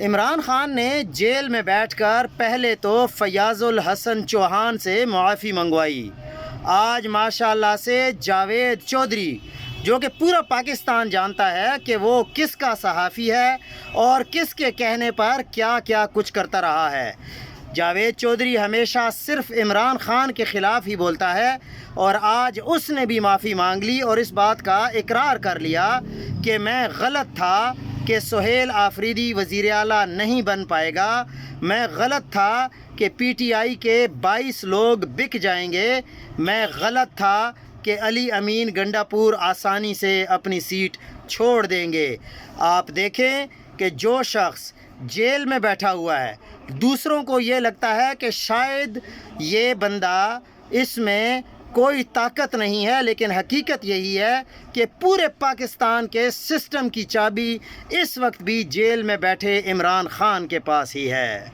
عمران خان نے جیل میں بیٹھ کر پہلے تو فیاض الحسن چوہان سے معافی منگوائی۔ آج ماشاءاللہ سے جاوید چودھری، جو کہ پورا پاکستان جانتا ہے کہ وہ کس کا صحافی ہے اور کس کے کہنے پر کیا کیا کچھ کرتا رہا ہے، جاوید چودھری ہمیشہ صرف عمران خان کے خلاف ہی بولتا ہے، اور آج اس نے بھی معافی مانگ لی اور اس بات کا اقرار کر لیا کہ میں غلط تھا کہ سہیل آفریدی وزیر اعلیٰ نہیں بن پائے گا، میں غلط تھا کہ پی ٹی آئی کے 22 لوگ بک جائیں گے، میں غلط تھا کہ علی امین گنڈا پور آسانی سے اپنی سیٹ چھوڑ دیں گے۔ آپ دیکھیں کہ جو شخص جیل میں بیٹھا ہوا ہے، دوسروں کو یہ لگتا ہے کہ شاید یہ بندہ، اس میں کوئی طاقت نہیں ہے، لیکن حقیقت یہی ہے کہ پورے پاکستان کے سسٹم کی چابی اس وقت بھی جیل میں بیٹھے عمران خان کے پاس ہی ہے۔